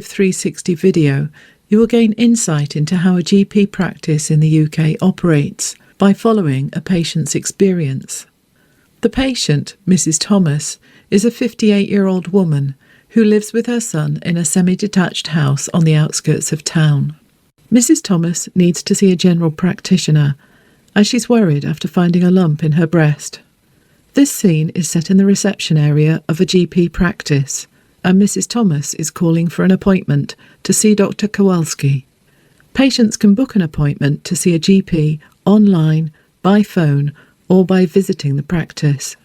360 video, you will gain insight into how a GP practice in the UK operates by following a patient's experience. The patient, Mrs. Thomas, is a 58-year-old woman who lives with her son in a semi-detached house on the outskirts of town. Mrs. Thomas needs to see a general practitioner as she's worried after finding a lump in her breast. This scene is set in the reception area of a GP practice, and Mrs. Thomas is calling for an appointment to see Dr. Kowalski. Patients can book an appointment to see a GP online, by phone, or by visiting the practice.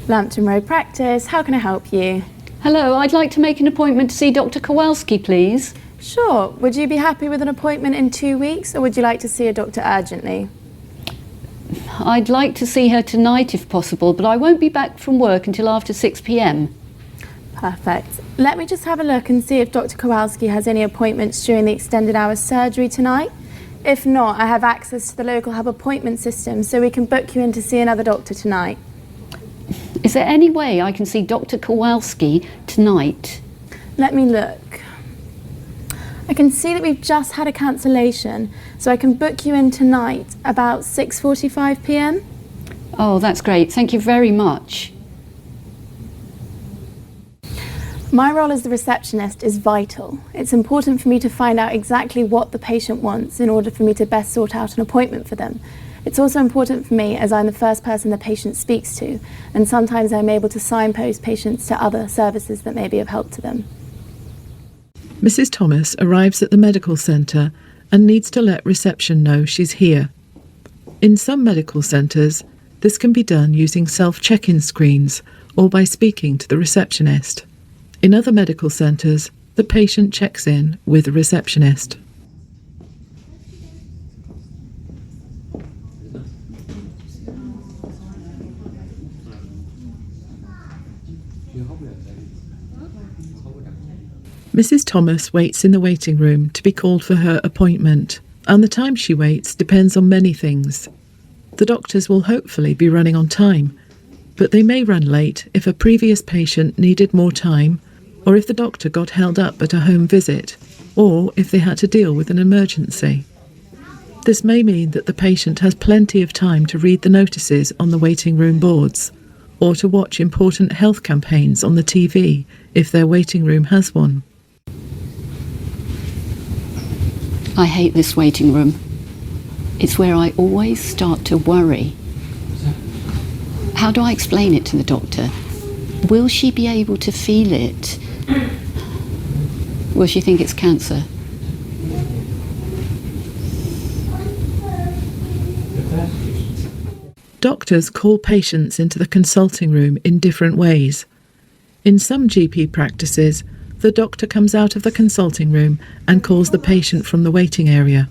Lambton Road Practice, how can I help you? Hello, I'd like to make an appointment to see Dr. Kowalski, please. Sure. Would you be happy with an appointment in 2 weeks, or would you like to see a doctor urgently? I'd like to see her tonight if possible, but I won't be back from work until after 6 p.m. Perfect. Let me just have a look and see if Dr. Kowalski has any appointments during the extended hours surgery tonight. If not, I have access to the local hub appointment system, so we can book you in to see another doctor tonight. Is there any way I can see Dr. Kowalski tonight? Let me look. I can see that we've just had a cancellation, so I can book you in tonight about 6:45 p.m. Oh, that's great. Thank you very much. My role as the receptionist is vital. It's important for me to find out exactly what the patient wants in order for me to best sort out an appointment for them. It's also important for me as I'm the first person the patient speaks to, and sometimes I'm able to signpost patients to other services that may be of help to them. Mrs. Thomas arrives at the medical centre and needs to let reception know she's here. In some medical centres, this can be done using self-check-in screens or by speaking to the receptionist. In other medical centres, the patient checks in with a receptionist. Mrs. Thomas waits in the waiting room to be called for her appointment, and the time she waits depends on many things. The doctors will hopefully be running on time, but they may run late if a previous patient needed more time, or if the doctor got held up at a home visit, or if they had to deal with an emergency. This may mean that the patient has plenty of time to read the notices on the waiting room boards, or to watch important health campaigns on the TV if their waiting room has one. I hate this waiting room. It's where I always start to worry. How do I explain it to the doctor? Will she be able to feel it? Will she think it's cancer? Doctors call patients into the consulting room in different ways. In some GP practices, the doctor comes out of the consulting room and calls the patient from the waiting area.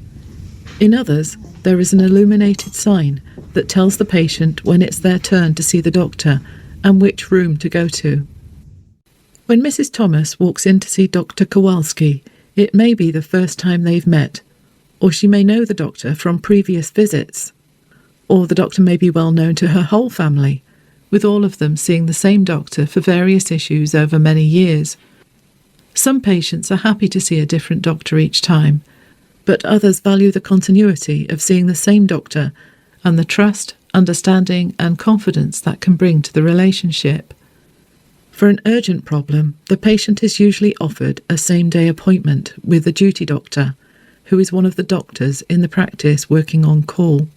In others, there is an illuminated sign that tells the patient when it's their turn to see the doctor and which room to go to. When Mrs. Thomas walks in to see Dr. Kowalski, it may be the first time they've met, or she may know the doctor from previous visits, or the doctor may be well known to her whole family, with all of them seeing the same doctor for various issues over many years. Some patients are happy to see a different doctor each time, but others value the continuity of seeing the same doctor and the trust, understanding and confidence that can bring to the relationship. For an urgent problem, the patient is usually offered a same-day appointment with the duty doctor, who is one of the doctors in the practice working on call.